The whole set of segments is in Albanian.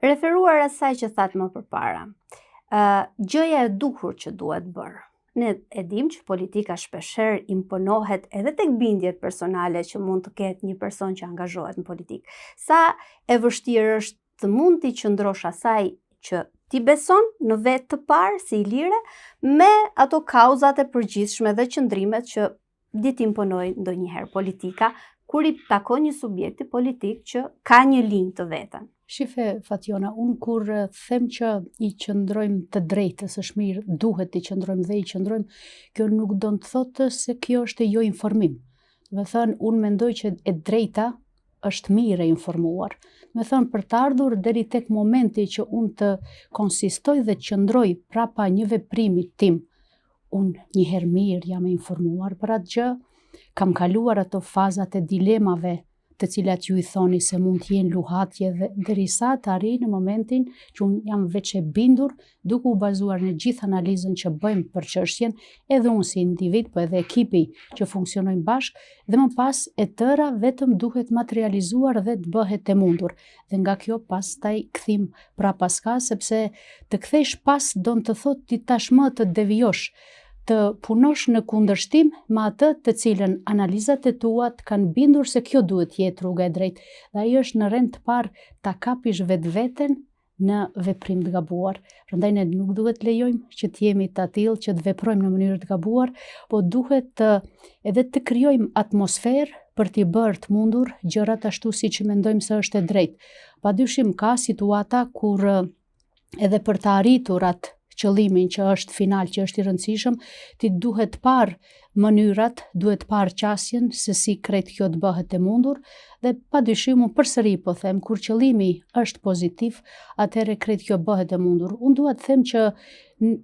Referuar asaj që thatë më përpara, gjëja e duhur që duhet bërë. Ne e dim që politika shpeshherë imponohet edhe tek bindjet personale që mund të ketë një person që angazhohet në politikë. Sa e vështirë është të mund t'i qëndrosh asaj që ti beson në vetë të parë si i lire me ato kauzat e përgjithshme dhe qëndrimet që dit imponojë ndonjëherë politika kur i takon një subjekti politik që ka një linjë të vetën. Shife, Fatjona, unë kur them që i qëndrojmë të drejtës, është mirë, duhet i qëndrojmë dhe i qëndrojmë, kjo nuk do të thotë se kjo është e jo informim. Me thënë, unë mendoj që e drejta është mirë e informuar. Me thënë, për të ardhur deri tek momenti që unë të konsistoj dhe qëndroj prapa një veprimi tim, unë njëherë mirë jam e informuar për atë gjë, kam kaluar ato fazat e dilemave të cilat ju i thoni se mund t'jenë luhatje dhe derisa të arri në momentin që unë jam veç e bindur duke u bazuar në gjithë analizën që bëjmë për çështjen, edhe unë si individ, po edhe ekipi që funksionojnë bashkë, dhe më pas e tëra vetëm duhet materializuar dhe të bëhet e mundur. Dhe nga kjo pastaj kthim prapaska, sepse të kthesh pas do të thotë ti tashmë të devijosh, të punosh në kundërshtim me atë të cilën analizat e tua të kanë bindur se kjo duhet jetë rruga e drejtë. Dhe ajo është në rend të parë ta kapish vetveten në veprim të gabuar. Prandaj ne nuk duhet lejojmë që të jemi të tillë që të veprojmë në mënyrë të gabuar, po duhet edhe të krijojmë atmosferë për t'i bërë të mundur gjërat ashtu siç mendojmë se është e drejtë. Padyshim ka situata kur edhe për të arritur atë qëllimin që është final, që është i rëndësishëm, ti duhet parë mënyrat, duhet parë qasjen se si krejt kjo të bëhet e mundur, dhe padyshim unë përsëri po them, kur qëllimi është pozitiv, atëherë krejt kjo bëhet e mundur. Unë dua të them që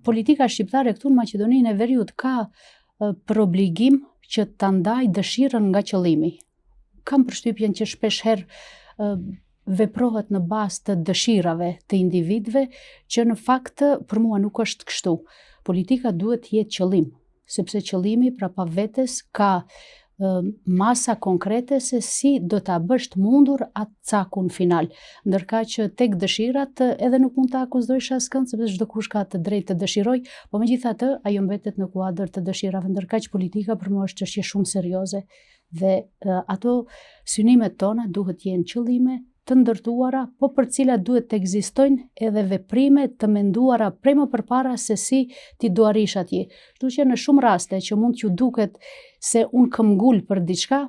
politika shqiptare këtu në Maqedoninë e Veriut ka për obligim që ta ndaj dëshirën nga qëllimi. Kam përshtypjen që shpeshherë veprohet në bazë të dëshirave të individëve, që në fakt për mua nuk është kështu. Politika duhet të jetë qëllim, sepse qëllimi prapa vetes ka masa konkrete se si do ta bësh të mundur atë cakun final. Ndërkaq që tek dëshirat edhe nuk mund ta akuzojsh askënd, sepse çdo kush ka të drejtë të dëshiroj, po megjithatë ajo mbetet në kuadër të dëshirave. Ndërkaq politika për mua është çështje shumë serioze dhe ato synimet tona duhet të jenë qëllime të ndërtuara, po për cilat duhet të ekzistojnë edhe veprime të menduara prej më përpara se si ti do arrish atje. Kështu që në shumë raste që mund t'ju duket se unë kam ngul për diçka,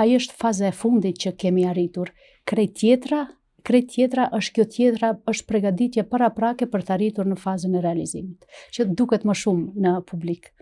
ai është faza e fundit që kemi arritur. Krejt tjetra është kjo tjetra, është përgatitje paraprake për të arritur në fazën e realizimit, që duket më shumë në publik.